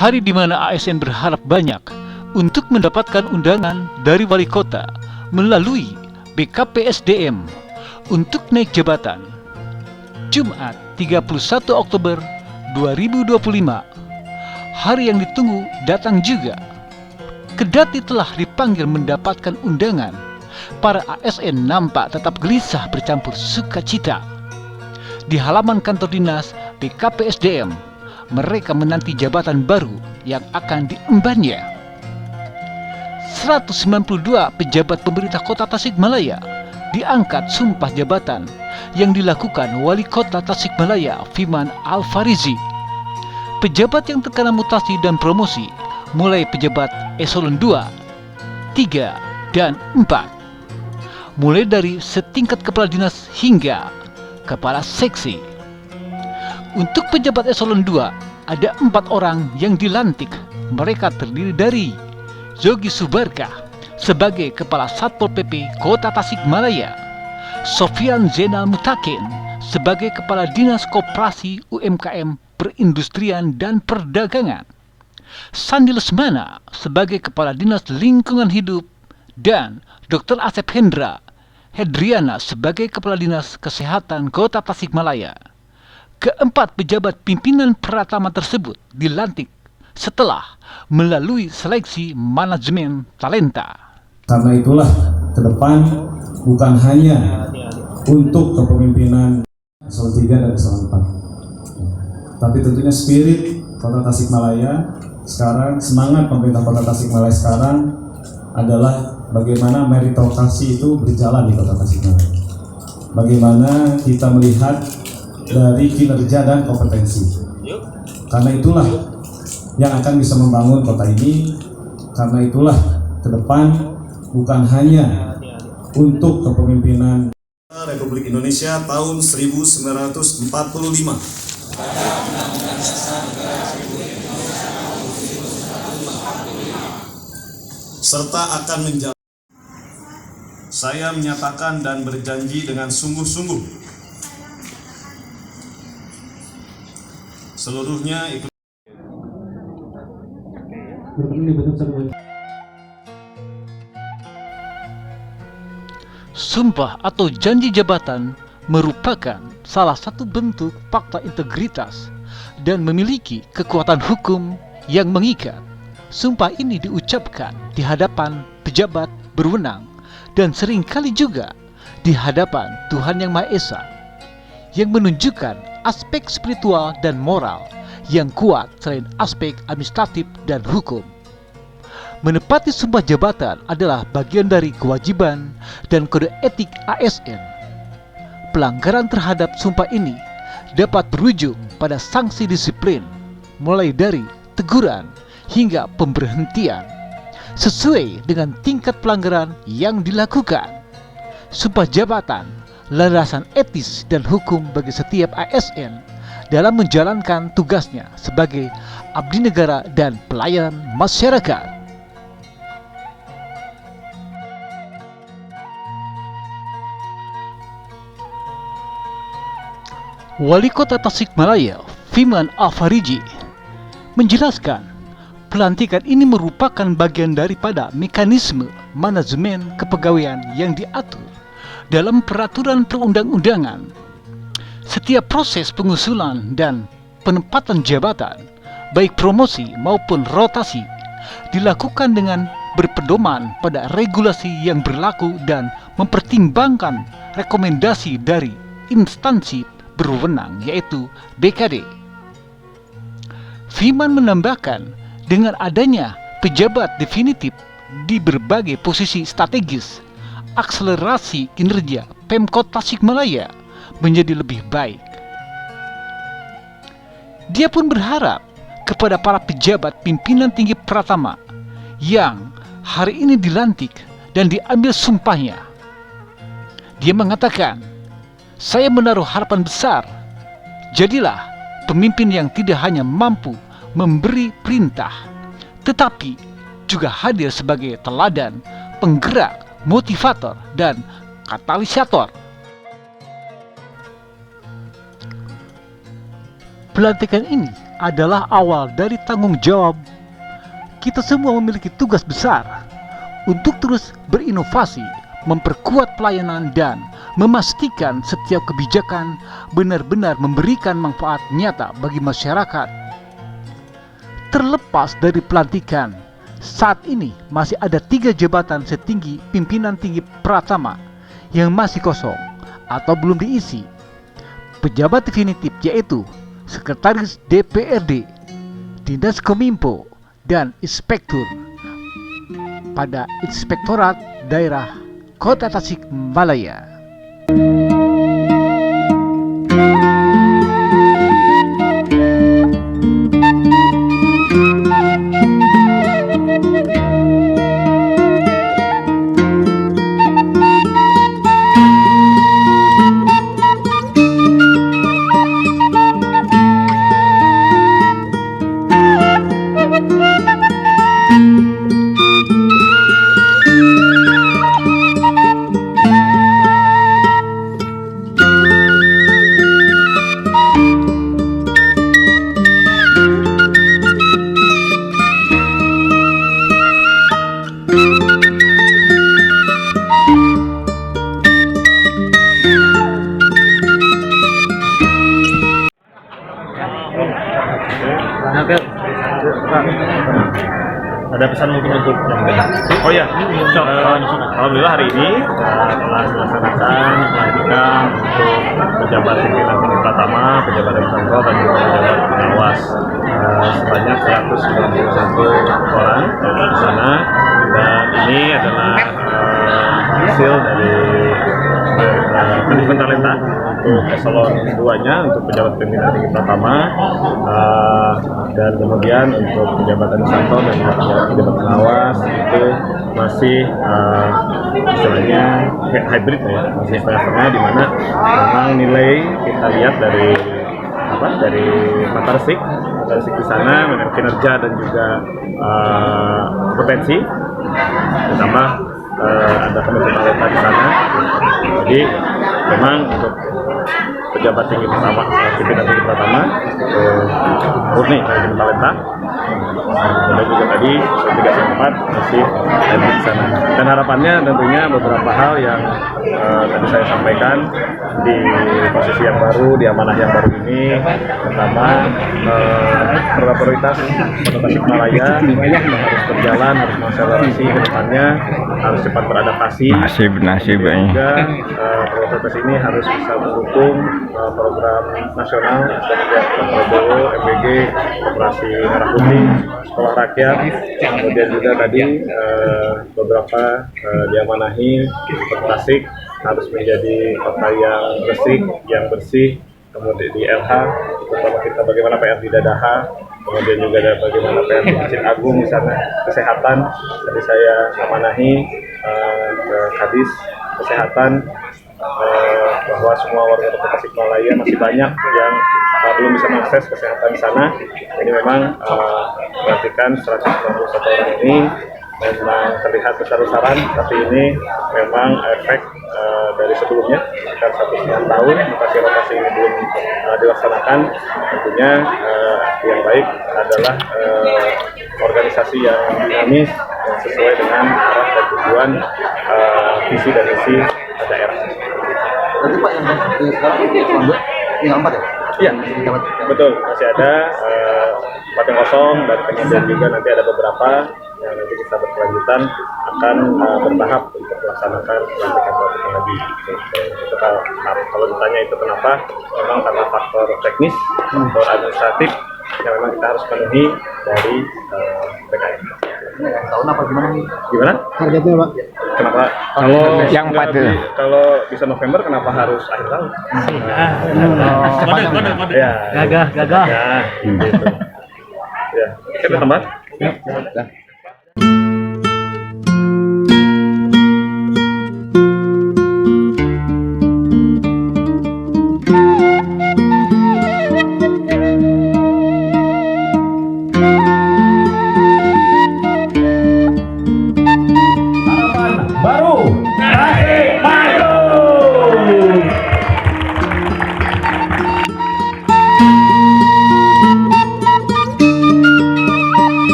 Hari di mana ASN berharap banyak untuk mendapatkan undangan dari wali kota melalui BKPSDM untuk naik jabatan. Jumat 31 Oktober 2025. Hari yang ditunggu datang juga. Kendati telah dipanggil mendapatkan undangan, para ASN nampak tetap gelisah bercampur sukacita. Di halaman kantor dinas BKPSDM, mereka menanti jabatan baru yang akan diembannya. 192 pejabat pemerintah kota Tasikmalaya diangkat sumpah jabatan yang dilakukan Wali Kota Tasikmalaya Firman Al-Farizi. Pejabat yang terkena mutasi dan promosi mulai pejabat eselon 2, 3, dan 4. Mulai dari setingkat kepala dinas hingga kepala seksi. Untuk pejabat eselon 2 ada 4 orang yang dilantik. Mereka terdiri dari Zogi Subarkah sebagai Kepala Satpol PP Kota Tasikmalaya, Sofyan Zainal Mutakin sebagai Kepala Dinas Koperasi UMKM Perindustrian dan Perdagangan, Sandi Lesmana sebagai Kepala Dinas Lingkungan Hidup, dan Dr. Asep Hendra Hedriana sebagai Kepala Dinas Kesehatan Kota Tasikmalaya. Keempat pejabat pimpinan Pratama tersebut dilantik setelah melalui seleksi manajemen talenta. Karena itulah ke depan bukan hanya untuk kepemimpinan eselon 3 dan eselon 4, tapi tentunya spirit Kota Tasikmalaya sekarang, semangat pemerintah Kota Tasikmalaya sekarang adalah bagaimana meritokrasi itu berjalan di Kota Tasikmalaya. Bagaimana kita melihat dari kinerja dan kompetensi. Karena itulah yang akan bisa membangun kota ini. Karena itulah ke depan bukan hanya untuk kepemimpinan Republik Indonesia tahun 1945 serta akan menjalankan. Saya menyatakan dan berjanji dengan sungguh-sungguh seluruhnya ikut Sumpah atau janji jabatan merupakan salah satu bentuk fakta integritas dan memiliki kekuatan hukum yang mengikat. Sumpah ini diucapkan di hadapan pejabat berwenang dan seringkali juga di hadapan Tuhan Yang Maha Esa, yang menunjukkan aspek spiritual dan moral yang kuat selain aspek administratif dan hukum. Menepati sumpah jabatan adalah bagian dari kewajiban dan kode etik ASN. Pelanggaran terhadap sumpah ini dapat berujung pada sanksi disiplin, mulai dari teguran hingga pemberhentian, sesuai dengan tingkat pelanggaran yang dilakukan. Sumpah jabatan landasan etis dan hukum bagi setiap ASN dalam menjalankan tugasnya sebagai abdi negara dan pelayan masyarakat. Wali Kota Tasikmalaya Firman Al-Farizi menjelaskan pelantikan ini merupakan bagian daripada mekanisme manajemen kepegawaian yang diatur dalam peraturan perundang-undangan. Setiap proses pengusulan dan penempatan jabatan, baik promosi maupun rotasi, dilakukan dengan berpedoman pada regulasi yang berlaku dan mempertimbangkan rekomendasi dari instansi berwenang, yaitu BKD. Firman menambahkan, dengan adanya pejabat definitif di berbagai posisi strategis, akselerasi kinerja Pemkot Tasikmalaya menjadi lebih baik. Dia pun berharap kepada para pejabat pimpinan tinggi Pratama yang hari ini dilantik dan diambil sumpahnya. Dia mengatakan, "Saya menaruh harapan besar. Jadilah pemimpin yang tidak hanya mampu memberi perintah, tetapi juga hadir sebagai teladan, penggerak, motivator, dan katalisator." Pelantikan ini adalah awal dari tanggung jawab. Kita semua memiliki tugas besar untuk terus berinovasi, memperkuat pelayanan, dan memastikan setiap kebijakan benar-benar memberikan manfaat nyata bagi masyarakat. Terlepas dari pelantikan, saat ini masih ada 3 jabatan setinggi pimpinan tinggi Pratama yang masih kosong atau belum diisi. Pejabat definitif yaitu Sekretaris DPRD, Dinas Kominfo, dan Inspektur pada Inspektorat Daerah Kota Tasikmalaya. Ada pesan mungkin untuk oh ya, alhamdulillah hari ini telah dilaksanakan pelantikan untuk pejabat pimpinan tinggi Pratama, pejabat Eksekutif dan juga pejabat pengawas sebanyak 191 orang di sana, dan ini adalah hasil dari manajemen talenta untuk eselon keduanya untuk pejabat pimpinan tinggi Pratama, dan kemudian untuk pejabat administrator dan pejabat pengawas itu masih istilahnya hybrid ya, masih setengah-setengah, di mana memang nilai kita lihat dari Matarsik di sana kinerja dan juga kompetensi, ditambah ada manajemen talenta di sana. Jadi memang untuk pejabat tinggi pertama, pimpinan tinggi pertama murni manajemen talenta, kemudian juga tadi 3 masih ada di sana. Dan harapannya tentunya beberapa hal yang tadi saya sampaikan di posisi yang baru, di amanah yang baru ini, pertama prioritas Kota Tasikmalaya harus berjalan, harus mengakselerasi ke depannya, harus cepat beradaptasi. Nasib juga prioritas ini harus bisa mendukung program nasional seperti Prabowo, MBG, Operasi Merah Putih, Sekolah Rakyat, kemudian juga tadi beberapa diamanahi Tasik harus menjadi kota yang bersih, kemudian di LH, terutama kita bagaimana PR di Dadaha, kemudian juga ada bagaimana PR di Masjid Agung di sana, kesehatan, tadi saya amanahi ke Kadis Kesehatan, bahwa semua warga Kota Tasikmalaya masih banyak yang belum bisa mengakses kesehatan di sana. Jadi memang perhatikan 191 orang ini memang terlihat besar-besaran, tapi ini memang efek dari sebelumnya sekitar 1,5 tahun lokasi ini belum dilaksanakan. Tentunya yang baik adalah organisasi yang dinamis yang sesuai dengan arah dan tujuan visi dan misi daerah. Berarti Pak yang sekarang tinggal 4 ya? Iya, betul, masih ada 4 yang kosong, dan kemudian juga nanti ada beberapa yang nanti kita berkelanjutan akan bertahap untuk melaksanakan pelantikan lagi. Kalau ditanya itu kenapa, memang karena faktor teknis, faktor administratif yang memang kita harus penuhi dari PKN. Tahun apa gimana nih? Gimana? Targetnya Pak? Kenapa? Kalau yang 4 itu? Kalau bisa November, kenapa harus akhir tahun? Gagah. Ya, gitu. Ya, kita tambah.